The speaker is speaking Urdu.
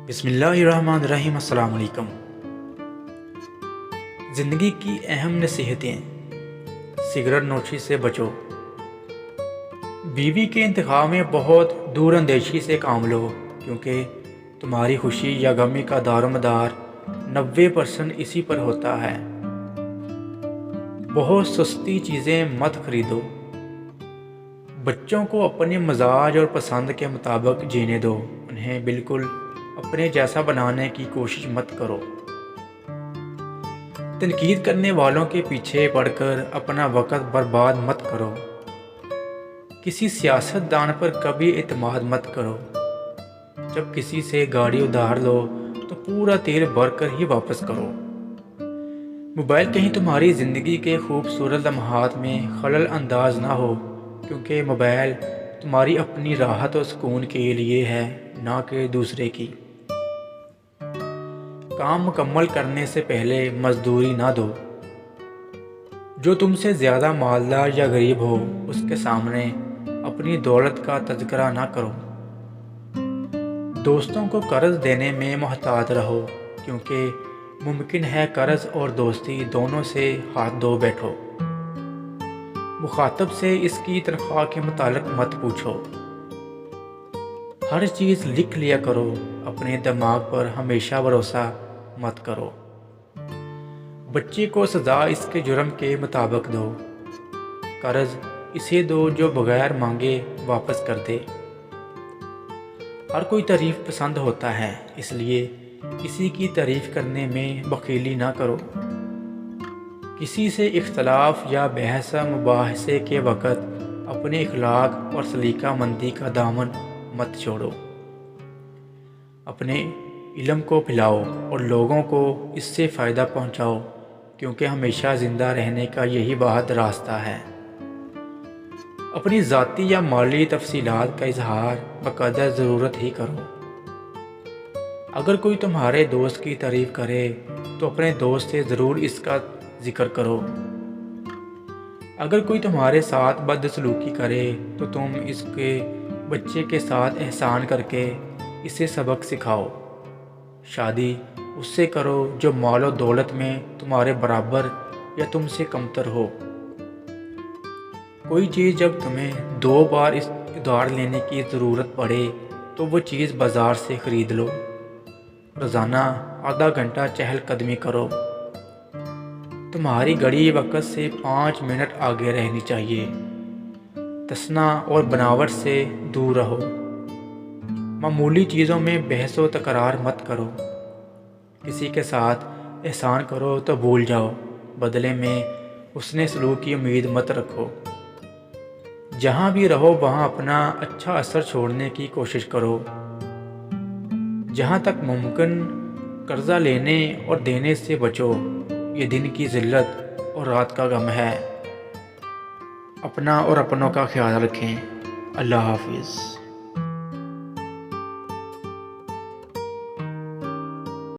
بسم اللہ الرحمن الرحیم۔ السلام علیکم۔ زندگی کی اہم نصیحتیں: سگریٹ نوشی سے بچو۔ بیوی کے انتخاب میں بہت دور اندیشی سے کام لو، کیونکہ تمہاری خوشی یا غمی کا دار و مدار 90% اسی پر ہوتا ہے۔ بہت سستی چیزیں مت خریدو۔ بچوں کو اپنے مزاج اور پسند کے مطابق جینے دو، انہیں بالکل اپنے جیسا بنانے کی کوشش مت کرو۔ تنقید کرنے والوں کے پیچھے پڑ کر اپنا وقت برباد مت کرو۔ کسی سیاست دان پر کبھی اعتماد مت کرو۔ جب کسی سے گاڑی ادھار لو تو پورا تیل بھر کر ہی واپس کرو۔ موبائل کہیں تمہاری زندگی کے خوبصورت لمحات میں خلل انداز نہ ہو، کیونکہ موبائل تمہاری اپنی راحت و سکون کے لیے ہے، نہ کہ دوسرے کی۔ کام مکمل کرنے سے پہلے مزدوری نہ دو۔ جو تم سے زیادہ مالدار یا غریب ہو، اس کے سامنے اپنی دولت کا تذکرہ نہ کرو۔ دوستوں کو قرض دینے میں محتاط رہو، کیونکہ ممکن ہے قرض اور دوستی دونوں سے ہاتھ دھو بیٹھو۔ مخاطب سے اس کی تنخواہ کے متعلق مت پوچھو۔ ہر چیز لکھ لیا کرو، اپنے دماغ پر ہمیشہ بھروسہ مت کرو۔ بچے کو سزا اس کے جرم کے مطابق دو۔ قرض اسے دو جو بغیر مانگے واپس کر دے۔ ہر کوئی تعریف پسند ہوتا ہے، اس لیے کسی کی تعریف کرنے میں بخیلی نہ کرو۔ کسی سے اختلاف یا بحث مباحثے کے وقت اپنے اخلاق اور سلیقہ مندی کا دامن مت چھوڑو۔ اپنے علم کو پھیلاؤ اور لوگوں کو اس سے فائدہ پہنچاؤ، کیونکہ ہمیشہ زندہ رہنے کا یہی واحد راستہ ہے۔ اپنی ذاتی یا مالی تفصیلات کا اظہار بقدر ضرورت ہی کرو۔ اگر کوئی تمہارے دوست کی تعریف کرے تو اپنے دوست سے ضرور اس کا ذکر کرو۔ اگر کوئی تمہارے ساتھ بدسلوکی کرے تو تم اس کے بچے کے ساتھ احسان کر کے اسے سبق سکھاؤ۔ شادی اس سے کرو جو مال و دولت میں تمہارے برابر یا تم سے کمتر ہو۔ کوئی چیز جب تمہیں 2 بار ادھار لینے کی ضرورت پڑے تو وہ چیز بازار سے خرید لو۔ روزانہ آدھا گھنٹہ چہل قدمی کرو۔ تمہاری گھڑی وقت سے 5 منٹ آگے رہنی چاہیے۔ تسنا اور بناوٹ سے دور رہو۔ معمولی چیزوں میں بحث و تکرار مت کرو۔ کسی کے ساتھ احسان کرو تو بھول جاؤ، بدلے میں حسن سلوک کی امید مت رکھو۔ جہاں بھی رہو وہاں اپنا اچھا اثر چھوڑنے کی کوشش کرو۔ جہاں تک ممکن قرضہ لینے اور دینے سے بچو، یہ دن کی ذلت اور رات کا غم ہے۔ اپنا اور اپنوں کا خیال رکھیں۔ اللہ حافظ۔